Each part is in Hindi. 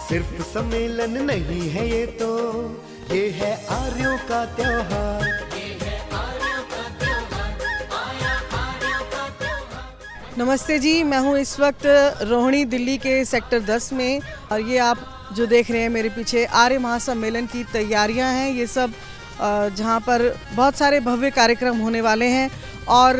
सिर्फ सम्मेलन नहीं है ये तो, ये है आर्यों का त्योहार। नमस्ते जी, मैं हूँ इस वक्त रोहिणी दिल्ली के सेक्टर 10 में और ये आप जो देख रहे हैं मेरे पीछे आर्य महासम्मेलन की तैयारियां हैं। ये सब जहाँ पर बहुत सारे भव्य कार्यक्रम होने वाले हैं और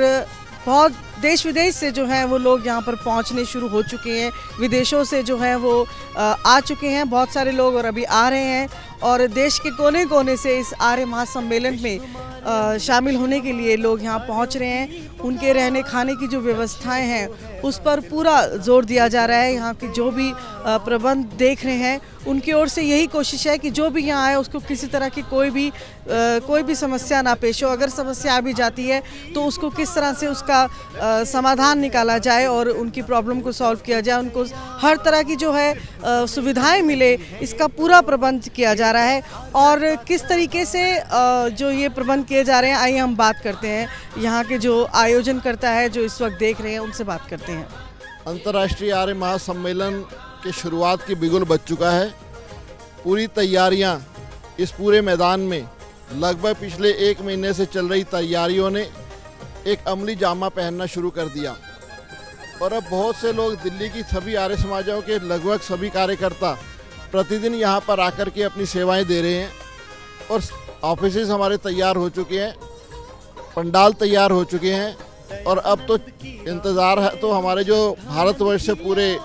बहुत देश विदेश से जो है वो लोग यहाँ पर पहुँचने शुरू हो चुके हैं। विदेशों से जो है वो आ चुके हैं बहुत सारे लोग और अभी आ रहे हैं और देश के कोने कोने से इस आर्य महासम्मेलन में शामिल होने के लिए लोग यहाँ पहुँच रहे हैं। उनके रहने खाने की जो व्यवस्थाएं हैं उस पर पूरा जोर दिया जा रहा है। यहाँ के जो भी प्रबंध देख रहे हैं उनकी ओर से यही कोशिश है कि जो भी यहाँ आए उसको किसी तरह की कोई भी समस्या ना पेश हो। अगर समस्या आ भी जाती है तो उसको किस तरह से उसका समाधान निकाला जाए और उनकी प्रॉब्लम को सॉल्व किया जाए, उनको हर तरह की जो है सुविधाएं मिले, इसका पूरा प्रबंध किया जा रहा है। और किस तरीके से जो ये प्रबंध किए जा रहे हैं, आइए हम बात करते हैं यहाँ के जो आयोजन करता है, जो इस वक्त देख रहे हैं, उनसे बात करते हैं। अंतर्राष्ट्रीय आर्य महासम्मेलन के शुरुआत की बिगुल बज चुका है। पूरी तैयारियां इस पूरे मैदान में लगभग पिछले 1 महीने से चल रही तैयारियों ने एक अमली जामा पहनना शुरू कर दिया और अब बहुत से लोग दिल्ली की सभी आर्य समाजों के लगभग सभी कार्यकर्ता प्रतिदिन यहाँ पर आकर के अपनी सेवाएं दे रहे हैं और ऑफिसेज हमारे तैयार हो चुके हैं, पंडाल तैयार हो चुके हैं और अब तो इंतज़ार है तो हमारे जो भारतवर्ष से पूरे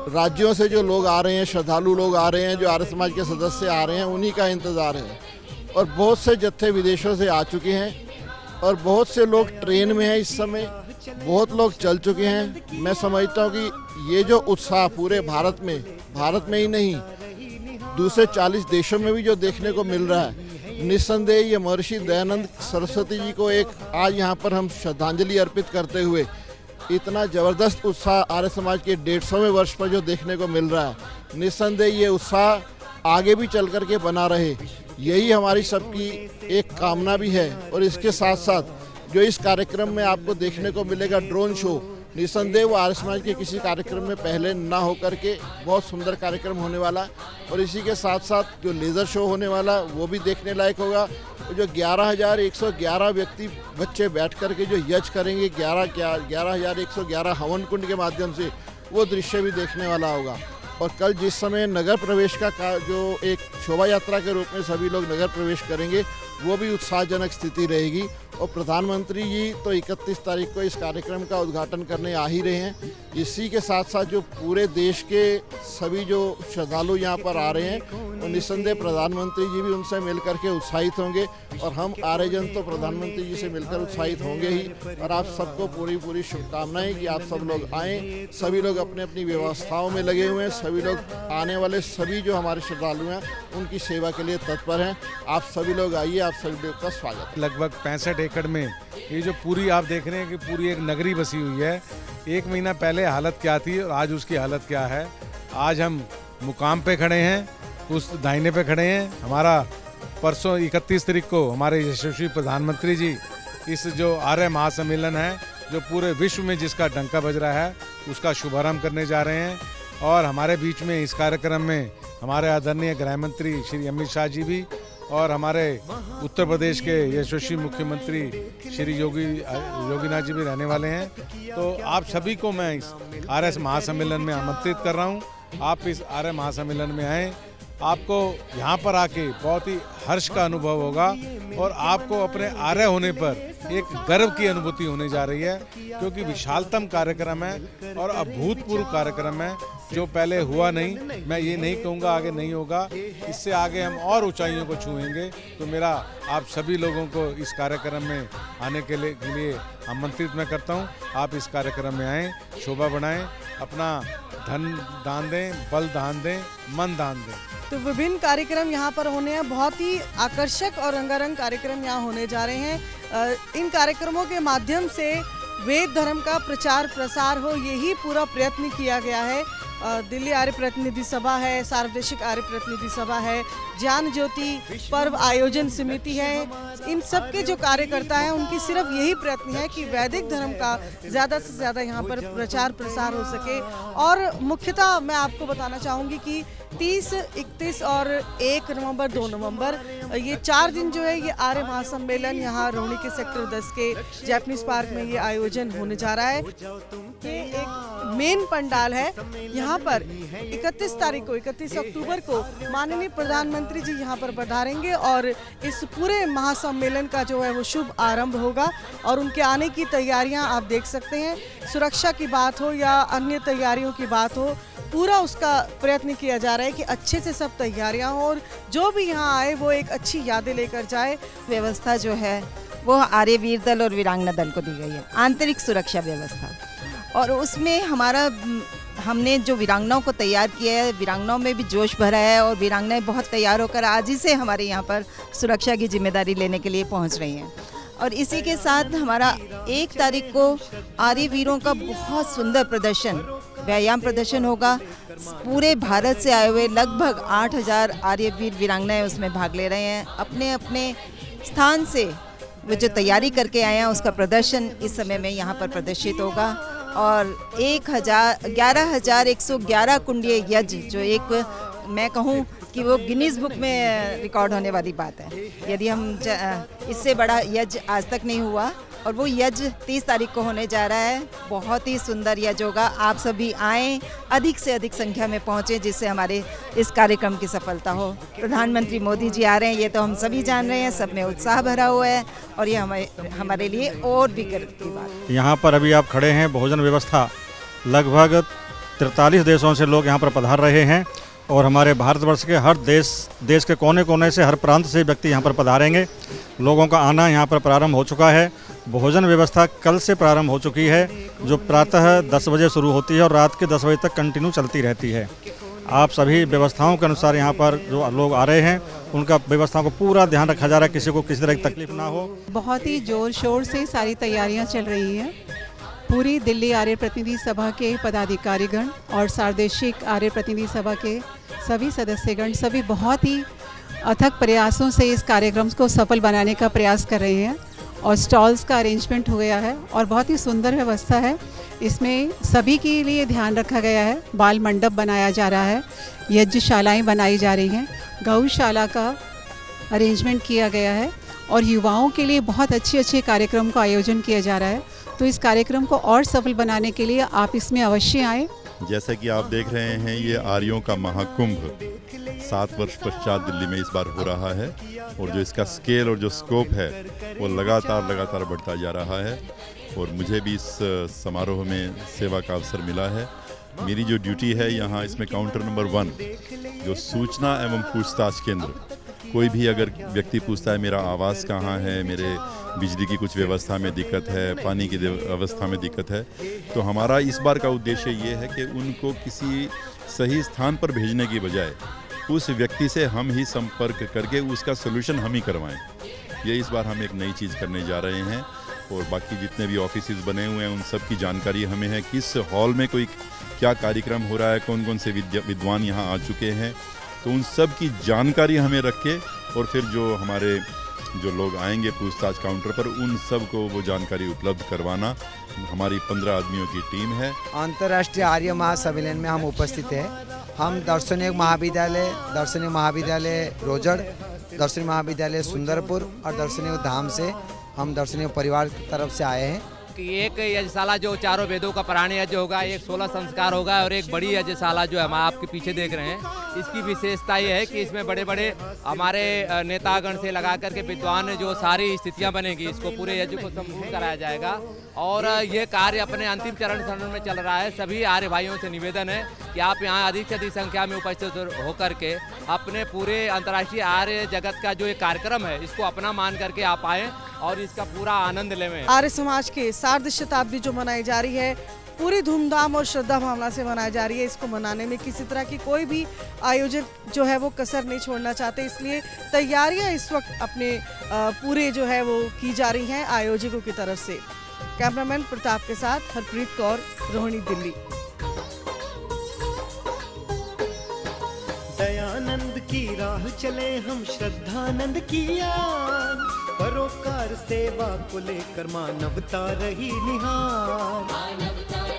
राज्यों से जो लोग आ रहे हैं, श्रद्धालु लोग आ रहे हैं, जो आर्य समाज के सदस्य आ रहे हैं, उन्हीं का इंतज़ार है। और बहुत से जत्थे विदेशों से आ चुके हैं और बहुत से लोग ट्रेन में हैं इस समय, बहुत लोग चल चुके हैं। मैं समझता हूँ कि ये जो उत्साह पूरे भारत में ही नहीं दूसरे 40 देशों में भी जो देखने को मिल रहा है, निस्संदेह ये महर्षि दयानंद सरस्वती जी को एक आज यहाँ पर हम श्रद्धांजलि अर्पित करते हुए इतना ज़बरदस्त उत्साह आर्य समाज के 150वें वर्ष पर जो देखने को मिल रहा है, निस्संदेह ये उत्साह आगे भी चल कर के बना रहे, यही हमारी सबकी एक कामना भी है। और इसके साथ साथ जो इस कार्यक्रम में आपको देखने को मिलेगा ड्रोन शो, निस्संदेह वो आर्य समाज के किसी कार्यक्रम में पहले ना होकर के बहुत सुंदर कार्यक्रम होने वाला। और इसी के साथ साथ जो लेज़र शो होने वाला वो भी देखने लायक होगा। जो 11,111 व्यक्ति बच्चे बैठ कर के जो यज्ञ करेंगे 11,111 हवन कुंड के माध्यम से, वो दृश्य भी देखने वाला होगा। और कल जिस समय नगर प्रवेश का जो एक शोभा यात्रा के रूप में सभी लोग नगर प्रवेश करेंगे, वो भी उत्साहजनक स्थिति रहेगी। और प्रधानमंत्री जी तो 31 तारीख को इस कार्यक्रम का उद्घाटन करने आ ही रहे हैं। इसी के साथ साथ जो पूरे देश के सभी जो श्रद्धालु यहाँ पर आ रहे हैं, और निस्संदेह प्रधानमंत्री जी भी उनसे मिलकर के उत्साहित होंगे और हम आर्यजन तो प्रधानमंत्री जी से मिलकर उत्साहित होंगे ही। और आप सबको पूरी शुभकामनाएं कि आप सब लोग आएँ। सभी लोग अपने अपनी व्यवस्थाओं में लगे हुए हैं, सभी लोग आने वाले सभी जो हमारे श्रद्धालु हैं उनकी सेवा के लिए तत्पर हैं। आप सभी लोग आइए, आप सभी लोग का स्वागत है। लगभग 65 एकड़ में ये जो पूरी आप देख रहे हैं कि पूरी एक नगरी बसी हुई है। 1 महीना पहले हालत क्या थी और आज उसकी हालत क्या है। आज हम मुकाम पे खड़े हैं, उस दाहिने पे खड़े हैं। हमारा परसों 31 तारीख को हमारे यशस्वी प्रधानमंत्री जी इस जो आर्य महासम्मेलन है, जो पूरे विश्व में जिसका डंका बज रहा है, उसका शुभारंभ करने जा रहे हैं। और हमारे बीच में इस कार्यक्रम में हमारे आदरणीय गृह मंत्री श्री अमित शाह जी भी और हमारे उत्तर प्रदेश के यशस्वी मुख्यमंत्री श्री योगीनाथ जी भी रहने वाले हैं। तो आप सभी को मैं इस आर्य महासम्मेलन में आमंत्रित कर रहा हूं। आप इस आर्य महासम्मेलन में आएँ, आपको यहाँ पर आके बहुत ही हर्ष का अनुभव होगा और आपको अपने आर्य होने पर एक गर्व की अनुभूति होने जा रही है, क्योंकि विशालतम कार्यक्रम है और अभूतपूर्व कार्यक्रम है जो पहले हुआ नहीं। मैं ये नहीं कहूँगा आगे नहीं होगा, इससे आगे हम और ऊंचाइयों को छुएंगे। तो मेरा आप सभी लोगों को इस कार्यक्रम में आने के लिए आमंत्रित मैं करता हूँ। आप इस कार्यक्रम में आएँ, शोभा बढ़ाएं, अपना धन दान दें, बल दान दें, मन दान दें। तो विभिन्न कार्यक्रम यहाँ पर होने हैं, बहुत ही आकर्षक और रंगारंग कार्यक्रम यहाँ होने जा रहे हैं। इन कार्यक्रमों के माध्यम से वेद धर्म का प्रचार प्रसार हो, यही पूरा प्रयत्न किया गया है। दिल्ली आर्य प्रतिनिधि सभा है, सार्वदेशिक आर्य प्रतिनिधि सभा है, ज्ञान ज्योति पर्व आयोजन समिति है, इन सब के जो कार्यकर्ता हैं उनकी सिर्फ यही प्रयत्न है कि वैदिक धर्म का ज़्यादा से ज़्यादा यहाँ पर प्रचार प्रसार हो सके। और मुख्यतः मैं आपको बताना चाहूँगी कि 30, 31 और 1 नवंबर 2 नवंबर ये 4 दिन जो है ये आर्य महासम्मेलन यहाँ रोहिणी के सेक्टर 10 के जैपनीज पार्क में ये आयोजन होने जा रहा है। ये एक मेन पंडाल है। यहाँ पर 31 अक्टूबर को माननीय प्रधानमंत्री जी यहाँ पर पधारेंगे और इस पूरे महासम्मेलन का जो है वो शुभ आरंभ होगा। और उनके आने की तैयारियाँ आप देख सकते हैं, सुरक्षा की बात हो या अन्य तैयारियों की बात हो, पूरा उसका प्रयत्न किया जा रहा है कि अच्छे से सब तैयारियां हो और जो भी यहाँ आए वो एक अच्छी यादें लेकर जाए। व्यवस्था जो है वो आर्य वीर दल और वीरांगना दल को दी गई है, आंतरिक सुरक्षा व्यवस्था। और उसमें हमने जो वीरांगनाओं को तैयार किया है, वीरांगनाओं में भी जोश भरा है और वीरांगनाएं बहुत तैयार होकर आज ही से हमारे यहाँ पर सुरक्षा की जिम्मेदारी लेने के लिए पहुँच रही हैं। और इसी के साथ हमारा 1 तारीख को आर्य वीरों का बहुत सुंदर प्रदर्शन, व्यायाम प्रदर्शन होगा। पूरे भारत से आए हुए लगभग 8000 आर्य वीर वीरांगनाएं उसमें भाग ले रहे हैं। अपने अपने स्थान से वो जो तैयारी करके आए हैं उसका प्रदर्शन इस समय में यहाँ पर प्रदर्शित होगा। और 11,111 कुंडीय यज्ञ, जो एक मैं कहूँ कि वो गिनीज बुक में रिकॉर्ड होने वाली बात है। यदि हम इससे बड़ा यज्ञ आज तक नहीं हुआ और वो यज्ञ 30 तारीख को होने जा रहा है। बहुत ही सुंदर यज्ञ होगा। आप सभी आएँ, अधिक से अधिक संख्या में पहुँचें जिससे हमारे इस कार्यक्रम की सफलता हो। प्रधानमंत्री मोदी जी आ रहे हैं, ये तो हम सभी जान रहे हैं, सब में उत्साह भरा हुआ है और ये हमारे लिए और भी गर्व की बात। यहाँ पर अभी आप खड़े हैं, भोजन व्यवस्था लगभग 43 देशों से लोग यहाँ पर पधार रहे हैं और हमारे भारतवर्ष के हर देश के कोने कोने से, हर प्रांत से व्यक्ति यहाँ पर पधारेंगे। लोगों का आना यहाँ पर प्रारंभ हो चुका है। भोजन व्यवस्था कल से प्रारंभ हो चुकी है, जो प्रातः 10 बजे शुरू होती है और रात के 10 बजे तक कंटिन्यू चलती रहती है। आप सभी व्यवस्थाओं के अनुसार यहाँ पर जो लोग आ रहे हैं उनका व्यवस्थाओं को पूरा ध्यान रखा जा रहा है, किसी को किसी तरह की तकलीफ ना हो। बहुत ही जोर शोर से सारी तैयारियाँ चल रही हैं। पूरी दिल्ली आर्य प्रतिनिधि सभा के पदाधिकारीगण और सार्वदेशिक आर्य प्रतिनिधि सभा के सभी सदस्यगण सभी बहुत ही अथक प्रयासों से इस कार्यक्रम को सफल बनाने का प्रयास कर रहे हैं। और स्टॉल्स का अरेंजमेंट हो गया है और बहुत ही सुंदर व्यवस्था है। इसमें सभी के लिए ध्यान रखा गया है। बाल मंडप बनाया जा रहा है, यज्ञशालाएँ बनाई जा रही हैं, गौशाला का अरेंजमेंट किया गया है और युवाओं के लिए बहुत अच्छे कार्यक्रम का आयोजन किया जा रहा है। तो इस कार्यक्रम को और सफल बनाने के लिए आप इसमें अवश्य आएँ। जैसा कि आप देख रहे हैं, ये आर्यों का महाकुंभ 7 वर्ष पश्चात दिल्ली में इस बार हो रहा है और जो इसका स्केल और जो स्कोप है वो लगातार बढ़ता जा रहा है। और मुझे भी इस समारोह में सेवा का अवसर मिला है। मेरी जो ड्यूटी है यहाँ इसमें काउंटर नंबर 1 जो सूचना एवं पूछताछ केंद्र, कोई भी अगर व्यक्ति पूछता है मेरा आवास कहाँ है, मेरे बिजली की कुछ व्यवस्था में दिक्कत है, पानी की व्यवस्था में दिक्कत है, तो हमारा इस बार का उद्देश्य ये है कि उनको किसी सही स्थान पर भेजने की बजाय उस व्यक्ति से हम ही संपर्क करके उसका सोल्यूशन हम ही करवाएं। ये इस बार हम एक नई चीज़ करने जा रहे हैं। और बाकी जितने भी ऑफिसेज बने हुए हैं उन सब की जानकारी हमें है, किस हॉल में कोई क्या कार्यक्रम हो रहा है, कौन कौन से विद्वान यहाँ आ चुके हैं, तो उन सब की जानकारी हमें रख के और फिर जो हमारे जो लोग आएंगे पूछताछ काउंटर पर उन सब को वो जानकारी उपलब्ध करवाना हमारी 15 आदमियों की टीम है। अंतर्राष्ट्रीय आर्य महासम्मेलन में हम उपस्थित हैं। हम दर्शनिक महाविद्यालय रोजड़, दर्शनिक महाविद्यालय सुंदरपुर और दर्शनिक धाम से हम दर्शनिक परिवार की तरफ से आए हैं। कि एक यज्ञशाला जो चारों वेदों का पारायण यज्ञ होगा, एक 16 संस्कार होगा और एक बड़ी यज्ञशाला जो हम आपके पीछे देख रहे हैं, इसकी विशेषता ये है कि इसमें बड़े बड़े हमारे नेतागण से लगा करके विद्वान जो सारी स्थितियां बनेगी, इसको पूरे यज्ञ को संपूर्ण कराया जाएगा। और ये कार्य अपने अंतिम चरण में चल रहा है। सभी आर्य भाइयों से निवेदन है कि आप यहाँ अधिक से अधिक संख्या में उपस्थित होकर के अपने पूरे अंतर्राष्ट्रीय आर्य जगत का जो एक कार्यक्रम है इसको अपना मान करके आप आएँ और इसका पूरा आनंद लें। आर्य समाज के सार्ध शताब्दी जो मनाई जा रही है पूरी धूमधाम और श्रद्धा भावना से मनाई जा रही है। इसको मनाने में किसी तरह की कोई भी आयोजक जो है वो कसर नहीं छोड़ना चाहते, इसलिए तैयारियां इस वक्त अपने पूरे जो है वो की जा रही हैं आयोजकों की तरफ से। कैमरामैन प्रताप के साथ हरप्रीत कौर, रोहिणी, दिल्ली। राह चले हम श्रद्धानंद की याद, परोपकार सेवा को लेकर मानवता रही निहार।